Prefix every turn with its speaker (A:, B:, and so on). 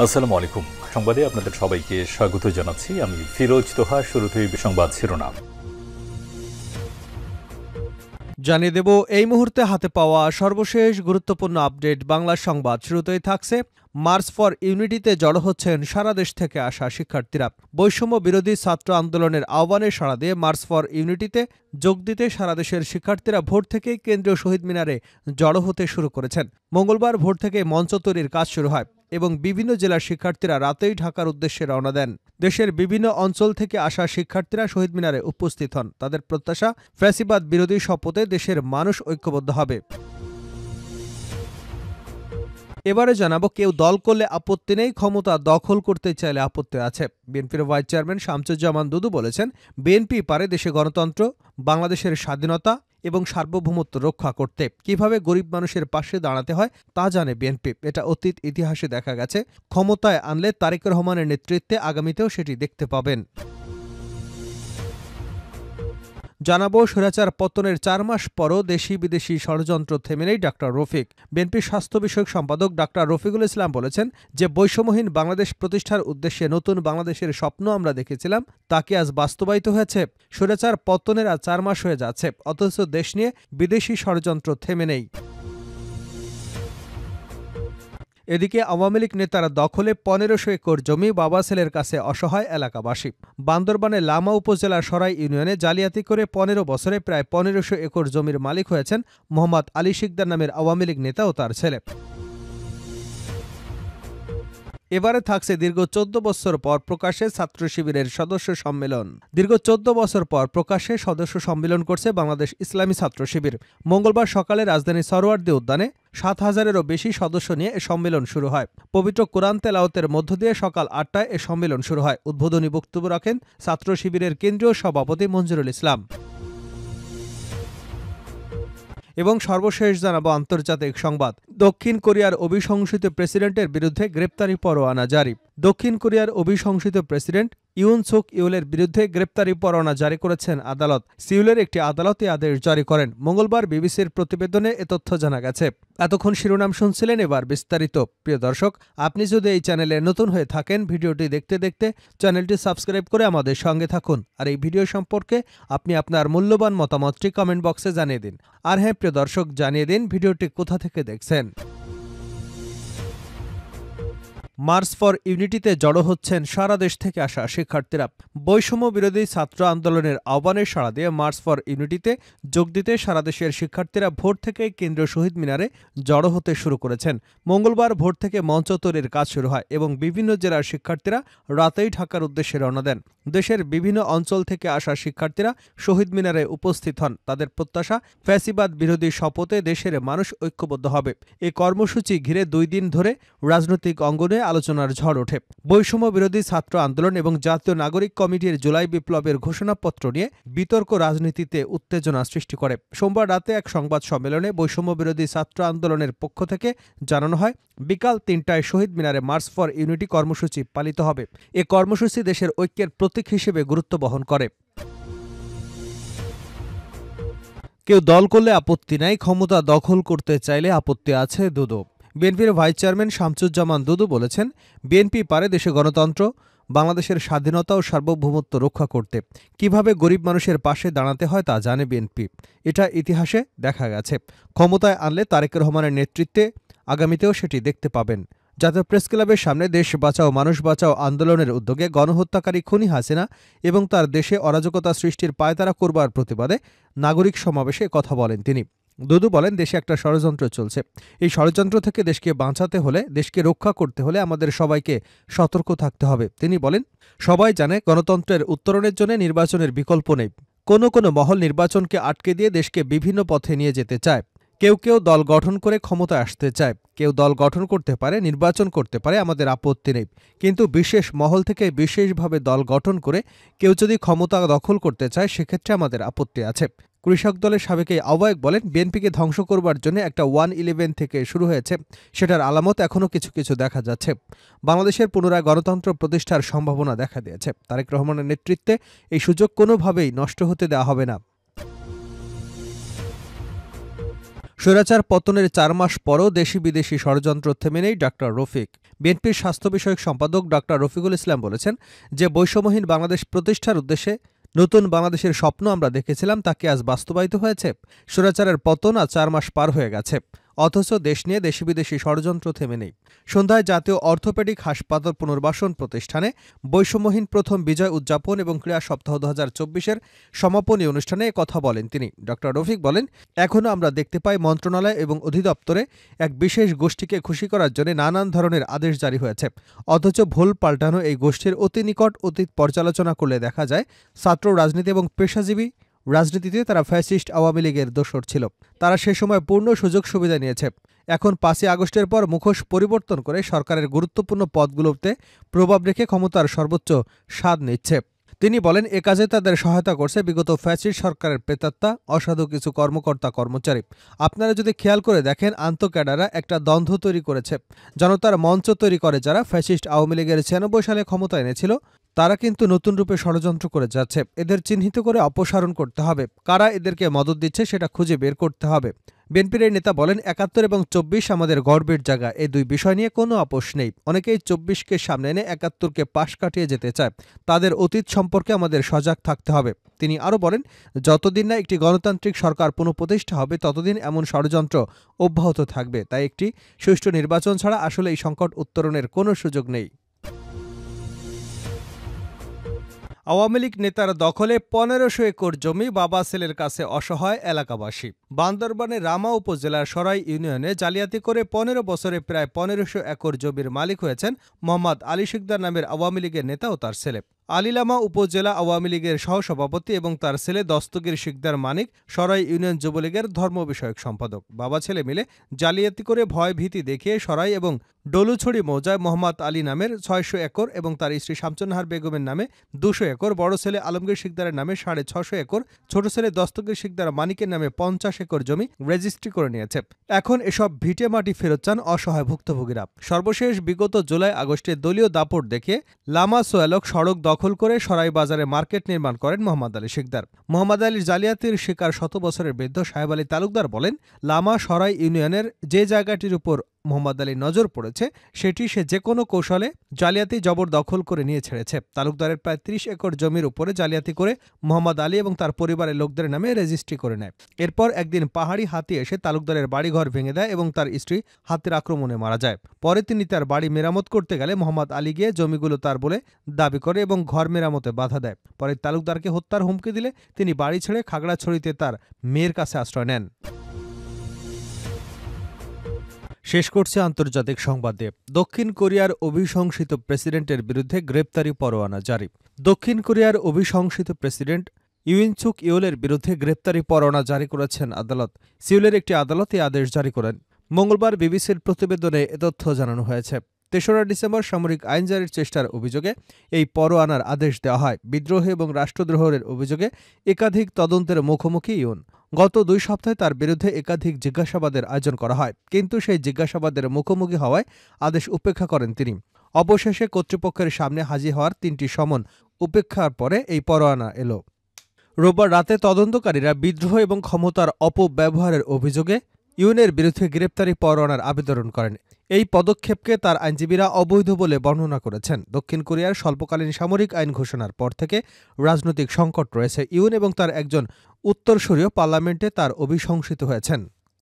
A: আসসালামু আলাইকুম। সংবাদে আপনাদের সবাইকে স্বাগত জানাচ্ছি। আমি ফিরোজ তোহা। শুরুতেই সংবাদ শিরোনাম
B: জানিয়ে দেব এই মুহূর্তে হাতে পাওয়া সর্বশেষ গুরুত্বপূর্ণ আপডেট বাংলা সংবাদ। শুরুতেই থাকছে মার্চ ফর ইউনিটিতে জড়ো হচ্ছেন সারা দেশ থেকে আসা শিক্ষার্থীরা। বৈষম্য বিরোধী ছাত্র আন্দোলনের আহ্বানে সাড়া দিয়ে মার্চ ফর ইউনিটিতে যোগ দিতে সারা দেশের শিক্ষার্থীরা ভোর থেকেই কেন্দ্রীয় শহীদ মিনারে জড়ো হতে শুরু করেছেন। মঙ্গলবার ভোর থেকে মঞ্চ তৈরির কাজ শুরু হয় এবং বিভিন্ন জেলার শিক্ষার্থীরা রাতেই ঢাকার উদ্দেশ্যে রওনা দেন। দেশের বিভিন্ন অঞ্চল থেকে আসা শিক্ষার্থীরা শহীদ মিনারে উপস্থিত হন। তাদের প্রত্যাশা, ফ্যাসিবাদ বিরোধী শপথে দেশের মানুষ ঐক্যবদ্ধ হবে। এবারে জানাবো, কেউ দল করলে আপত্তি নেই, ক্ষমতা দখল করতে চাইলে আপত্তি আছে। বিএনপির ভাইস চেয়ারম্যান শামসুজ্জামান দুদু বলেছেন, বিএনপি পারে দেশে গণতন্ত্র, বাংলাদেশের স্বাধীনতা এবং সার্বভৌমত্ব রক্ষা করতে। কিভাবে গরিব মানুষের পাশে দাঁড়াতে হয় তা জানে বিএনপি। এটা অতীত ইতিহাসে দেখা গেছে। ক্ষমতায় আনলে তারেক রহমানের নেতৃত্বে আগামীতেও সেটি দেখতে পাবেন। জানাবো, স্বৈরাচার পতনের ৪ মাস পরও দেশি বিদেশি ষড়যন্ত্র থেমে নেই ডাক্তার রফিক। বিএনপির স্বাস্থ্য বিষয়ক সম্পাদক ডাক্তার রফিকুল ইসলাম বলেছেন যে বৈষম্যহীন বাংলাদেশ প্রতিষ্ঠার উদ্দেশ্যে নতুন বাংলাদেশের স্বপ্ন আমরা দেখেছিলাম, তাকে আজ বাস্তবায়িত হয়েছে। স্বৈরাচার পতনের আজ ৪ মাস হয়ে যাচ্ছে, অথচ দেশ নিয়ে বিদেশি ষড়যন্ত্র থেমে নেই। এদিকে আওয়ামী লীগ নেতারা দখলে ১৫০০ একর জমি বাবা ছেলের কাছে অসহায় এলাকাবাসী। বান্দরবানের লামা উপজেলার সরাই ইউনিয়নে জালিয়াতি করে ১৫ বছরে প্রায় ১৫০০ একর জমির মালিক হয়েছেন মোহাম্মদ আলী শিকদার নামের আওয়ামী লীগ নেতা ও তার ছেলে। এবারে থাকছে দীর্ঘ ১৪ বছর পর প্রকাশ্যে ছাত্র শিবিরের সদস্য সম্মেলন। দীর্ঘ ১৪ বছর পর প্রকাশ্যে সদস্য সম্মেলন করছে বাংলাদেশ ইসলামী ছাত্র শিবির। মঙ্গলবার সকালে রাজধানী সরোয়ার্দী উদ্যানে ৭,০০০-এরও বেশি সদস্য নিয়ে এ সম্মেলন শুরু হয়। পবিত্র কোরআন তেলাওয়াতের মধ্য দিয়ে সকাল ৮টায় এ সম্মেলন শুরু হয়। উদ্বোধনী বক্তব্য রাখেন ছাত্র শিবিরের কেন্দ্রীয় সভাপতি মঞ্জুরুল ইসলাম। এবং সর্বশেষ জানাবো আন্তর্জাতিক সংবাদ। দক্ষিণ কোরিয়ার অভিশংসিত প্রেসিডেন্টের বিরুদ্ধে গ্রেপ্তারি পরোয়ানা জারি। দক্ষিণ কোরিয়ার অভিশংসিত প্রেসিডেন্ট ইউন সুক ইউলের বিরুদ্ধে গ্রেপ্তারি পরোয়ানা জারি করেছেন আদালত। সিউলের একটি আদালতে আদেশ জারি করেন। মঙ্গলবার বিবিসির প্রতিবেদনে এ তথ্য জানা গেছে। এতক্ষণ শিরোনাম শুনছিলেন, এবার বিস্তারিত। প্রিয় দর্শক, আপনি যদি এই চ্যানেলে নতুন হয়ে থাকেন, ভিডিওটি দেখতে দেখতে চ্যানেলটি সাবস্ক্রাইব করে আমাদের সঙ্গে থাকুন। আর এই ভিডিও সম্পর্কে আপনি আপনার মূল্যবান মতামতটি কমেন্ট বক্সে জানিয়ে দিন। আর হ্যাঁ প্রিয় দর্শক, জানিয়ে দিন ভিডিওটি কোথা থেকে দেখছেন। মার্চ ফর ইউনিটিতে জড়ো হচ্ছেন সারা দেশ থেকে আসা শিক্ষার্থীরা। বৈষম্য বিরোধী ছাত্র আন্দোলনের আহ্বানে সাড়া দিয়ে মার্চ ফর ইউনিটিতে যোগ দিতে সারা দেশের শিক্ষার্থীরা ভোর থেকে কেন্দ্রীয় শহীদ মিনারে জড়ো হতে শুরু করেছেন। মঙ্গলবার ভোর থেকে মঞ্চ তৈরির কাজ শুরু হয় এবং বিভিন্ন জেলার শিক্ষার্থীরা রাতেই ঢাকার উদ্দেশ্যে রওনা দেন। দেশের বিভিন্ন অঞ্চল থেকে আসা শিক্ষার্থীরা শহীদ মিনারে উপস্থিত হন। তাদের প্রত্যাশা, ফ্যাসিবাদ বিরোধী শপথে দেশের মানুষ ঐক্যবদ্ধ হবে। এই কর্মসূচি ঘিরে ২ দিন ধরে রাজনৈতিক অঙ্গনে আলোচনার ঝড় ওঠে। বৈষম্য বিরোধী ছাত্র আন্দোলন এবং জাতীয় নাগরিক কমিটির জুলাই বিপ্লবের ঘোষণাপত্র নিয়ে বিতর্ক রাজনীতিতে উত্তেজনা সৃষ্টি করে। সোমবার রাতে এক সংবাদ সম্মেলনে বৈষম্য বিরোধী ছাত্র আন্দোলনের পক্ষ থেকে জানানো হয়, বিকাল ৩টায় শহীদ মিনারে মার্চ ফর ইউনিটি কর্মসূচি পালিত হবে। এ কর্মসূচি দেশের ঐক্যের প্রতীক হিসেবে গুরুত্ব বহন করে। কেউ দল করলে আপত্তি নাই, ক্ষমতা দখল করতে চাইলে আপত্তি আছে দুদু। বিএনপির ভাইস চেয়ারম্যান শামসুজ্জামান দুদু বলেছেন, বিএনপি পারে দেশে গণতন্ত্র, বাংলাদেশের স্বাধীনতা ও সার্বভৌমত্ব রক্ষা করতে। কিভাবে গরিব মানুষের পাশে দাঁড়াতে হয় তা জানে বিএনপি। এটা ইতিহাসে দেখা গেছে। ক্ষমতায় আনলে তারেক রহমানের নেতৃত্বে আগামীতেও সেটি দেখতে পাবেন। জাতীয় প্রেস ক্লাবের সামনে দেশ বাঁচাও মানুষ বাঁচাও আন্দোলনের উদ্যোগে গণহত্যাকারী খুনি হাসিনা এবং তার দেশে অরাজকতা সৃষ্টির পায়তারা করবার প্রতিবাদে নাগরিক সমাবেশে কথা বলেন তিনি। দুদু বলেন, দেশে একটা ষড়যন্ত্র চলছে। এই ষড়যন্ত্র থেকে দেশকে বাঁচাতে হলে, দেশকে রক্ষা করতে হলে আমাদের সবাইকে সতর্ক থাকতে হবে। তিনি বলেন, সবাই জানে গণতন্ত্রের উত্তরণের জন্য নির্বাচনের বিকল্প নেই। কোনো কোনো মহল নির্বাচনকে আটকে দিয়ে দেশকে বিভিন্ন পথে নিয়ে যেতে চায়। কেউ কেউ দল গঠন করে ক্ষমতায় আসতে চায়। কেউ দল গঠন করতে পারে, নির্বাচন করতে পারে, আমাদের আপত্তি নেই। কিন্তু বিশেষ মহল থেকে বিশেষভাবে দল গঠন করে কেউ যদি ক্ষমতা দখল করতে চায়, সেক্ষেত্রে আমাদের আপত্তি আছে। কৃষক দলের সাবেক এই আহ্বায়ক বলেন, বিএনপিকে ধ্বংস করবার জন্য একটা 1-11 থেকে শুরু হয়েছে, সেটার আলামত এখনও কিছু কিছু দেখা যাচ্ছে। বাংলাদেশের পুনরায় গণতন্ত্র প্রতিষ্ঠার সম্ভাবনা দেখা দিয়েছে। তারেক রহমানের নেতৃত্বে এই সুযোগ কোনোভাবেই নষ্ট হতে দেওয়া হবে না। স্বৈরাচার পতনের ৪ মাস পরও দেশি বিদেশি ষড়যন্ত্র থেমে নেই ডাক্তার রফিক। বিএনপির স্বাস্থ্য বিষয়ক সম্পাদক ডাক্তার রফিকুল ইসলাম বলেছেন যে বৈষম্যহীন বাংলাদেশ প্রতিষ্ঠার উদ্দেশ্যে নতুন বাংলাদেশের স্বপ্ন আমরা দেখেছিলাম, তাকে আজ বাস্তবায়িত হয়েছে। স্বৈরাচারের পতন আজ ৪ মাস পার হয়ে গেছে, অথচ দেশ নিয়ে দেশি বিদেশি ষড়যন্ত্র থেমে নেই। সন্ধ্যায় জাতীয় অর্থোপেডিক হাসপাতাল পুনর্বাসন প্রতিষ্ঠানে বৈষম্যহীন প্রথম বিজয় উদযাপন এবং ক্রীড়া সপ্তাহ ২০২৪-এর সমাপনী অনুষ্ঠানে কথা বলেন তিনি। ডক্টর রফিক বলেন, এখনও আমরা দেখতে পাই মন্ত্রণালয় এবং অধিদপ্তরে এক বিশেষ গোষ্ঠীকে খুশি করার জন্য নানান ধরনের আদেশ জারি হয়েছে, অথচ ভুল পাল্টানো এই গোষ্ঠীর অতি নিকট অতীত পর্যালোচনা করলে দেখা যায় ছাত্র রাজনীতি এবং পেশাজীবী রাজনীতিতে তারা ফ্যাসিস্ট আওয়ামী লীগের দোসর ছিল। তারা সে সময় পূর্ণ সুযোগ সুবিধা নিয়েছে। এখন ৫ই আগস্টের পর মুখোশ পরিবর্তন করে সরকারের গুরুত্বপূর্ণ পদগুলোতে প্রভাব রেখে ক্ষমতার সর্বোচ্চ স্বাদ নিচ্ছে। তিনি বলেন, এ কাজে তাদের সহায়তা করছে বিগত ফ্যাসিস্ট সরকারের প্রেতাত্মা, অসাধু কিছু কর্মকর্তা কর্মচারী। আপনারা যদি খেয়াল করে দেখেন, আন্তঃক্যাডাররা একটা দ্বন্দ্ব তৈরি করেছে। জনতার মঞ্চ তৈরি করে যারা ফ্যাসিস্ট আওয়ামী লীগের ৯৬ সালে ক্ষমতা এনেছিল, তারা কিন্তু নতুন রূপে ষড়যন্ত্র করে যাচ্ছে। এদের চিহ্নিত করে অপসারণ করতে হবে। কারা এদেরকে মদত দিচ্ছে সেটা খুঁজে বের করতে হবে। বিএনপির এই নেতা বলেন, ৭১ এবং ২৪ আমাদের গর্বের জায়গা। এই দুই বিষয় নিয়ে কোনো আপোষ নেই। অনেকেই ২৪কে সামনে এনে ৭১কে পাশ কাটিয়ে যেতে চায়। তাদের অতীত সম্পর্কে আমাদের সজাগ থাকতে হবে। তিনি আরও বলেন, যতদিন না একটি গণতান্ত্রিক সরকার পুনঃপ্রতিষ্ঠা হবে ততদিন এমন ষড়যন্ত্র অব্যাহত থাকবে। তাই একটি সুষ্ঠু নির্বাচন ছাড়া আসলে এই সংকট উত্তরণের কোনো সুযোগ নেই। আওয়ামী লীগ নেতার দখলে ১৫০০ একর জমি বাবা ছেলের কাছে অসহায় এলাকাবাসী। বান্দরবানের রামা উপজেলার সরাই ইউনিয়নে জালিয়াতি করে ১৫ বছরে প্রায় ১৫০০ একর জমির মালিক হয়েছেন মোহাম্মদ আলী শিকদার নামের আওয়ামী লীগের নেতা ও তার ছেলে। আলীলামা উপজেলা আওয়ামী লীগের সহসভাপতি এবং তার ছেলে দস্তগীর শিকদার মানিক সরাই ইউনিয়ন যুবলীগের ধর্ম বিষয়ক সম্পাদক। বাবা ছেলে মিলে জালিয়াতি করে ভয় ভীতি দেখিয়ে সরাই এবং ডলুছড়ি মৌজায় মোহাম্মদ আলী নামের ৬০০ একর এবং তার স্ত্রী শামসুন্নাহার বেগমের নামে ২০০ একর, বড় ছেলে আলমগীর শিকদারের নামে ৬৫০ একর, ছোট ছেলে দস্তগীর শিকদার মানিকের নামে ৫০ একর জমি রেজিস্ট্রি করে নিয়েছে। এখন এসব ভিটে মাটি ফেরত চান অসহায় ভুক্তভোগীরা। সর্বশেষ বিগত জুলাই আগস্টে দলীয় দাপট দেখিয়ে লামা সোয়ালক সড়ক দখল করে সরাই বাজারে মার্কেট নির্মাণ করেন মোহাম্মদ আলী শিকদার। মোহাম্মদ আলীর জালিয়াতির শিকার ১০০ বছরের বৃদ্ধ সাহেব আলী তালুকদার বলেন, লামা সরাই ইউনিয়নের যে জায়গাটির উপর মোহাম্মদ আলী নজর পড়েছে সেটি সে যে কোনো কৌশলে জালিয়াতি জবরদখল করে নিয়ে ছেড়েছে। তালুকদারের প্রায় ৩০ একর জমির উপরে জালিয়াতি করে মোহাম্মদ আলী এবং তার পরিবারের লোকদের নামে রেজিস্ট্রি করে নেয়। এরপর একদিন পাহাড়ি হাতি এসে তালুকদারের বাড়িঘর ভেঙে দেয় এবং তার স্ত্রী হাতির আক্রমণে মারা যায়। পরে তিনি তার বাড়ি মেরামত করতে গেলে মোহাম্মদ আলী গিয়ে জমিগুলো তার বলে দাবি করে এবং ঘর মেরামতে বাধা দেয়। পরে তালুকদারকে হত্যার হুমকি দিলে তিনি বাড়ি ছেড়ে খাগড়াছড়িতে তার মেয়ের কাছে আশ্রয় নেন। শেষ করছে আন্তর্জাতিক সংবাদে। দক্ষিণ কোরিয়ার অভিশংসিত প্রেসিডেন্টের বিরুদ্ধে গ্রেপ্তারি পরোয়ানা জারি। দক্ষিণ কোরিয়ার অভিশংসিত প্রেসিডেন্ট ইউন সুক ইয়োলের বিরুদ্ধে গ্রেপ্তারি পরোয়ানা জারি করেছেন আদালত। সিউলের একটি আদালত এই আদেশ জারি করেন। মঙ্গলবার বিবিসির প্রতিবেদনে এ তথ্য জানানো হয়েছে। ৩রা ডিসেম্বর সামরিক আইন জারির চেষ্টার অভিযোগে এই পরোয়ানার আদেশ দেওয়া হয়। বিদ্রোহ এবং রাষ্ট্রদ্রোহের অভিযোগে একাধিক তদন্তের মুখোমুখি ইউন। গত ২ সপ্তাহে তার বিরুদ্ধে একাধিক জিজ্ঞাসাবাদের আয়োজন করা হয়, কিন্তু সেই জিজ্ঞাসাবাদের মুখোমুখি হওয়ায় আদেশ উপেক্ষা করেন তিনি। অবশেষে কর্তৃপক্ষের সামনে হাজির হওয়ার ৩টি সমন উপেক্ষার পরে এই পরোয়ানা এলো। রোববার রাতে তদন্তকারীরা বিদ্রোহ এবং ক্ষমতার অপব্যবহারের অভিযোগে ইউনের বিরুদ্ধে গ্রেপ্তারি পরোয়ানার আবেদন করেন। এই পদক্ষেপকে তার আইনজীবীরা অবৈধ বলে বর্ণনা করেছেন। দক্ষিণ কোরিয়ার স্বল্পকালীন সামরিক আইন ঘোষণার পর থেকে রাজনৈতিক সংকট রয়েছে। ইউন এবং তার একজন উত্তরসূরীয় পার্লামেন্টে তার অভিশংসিত হয়েছেন।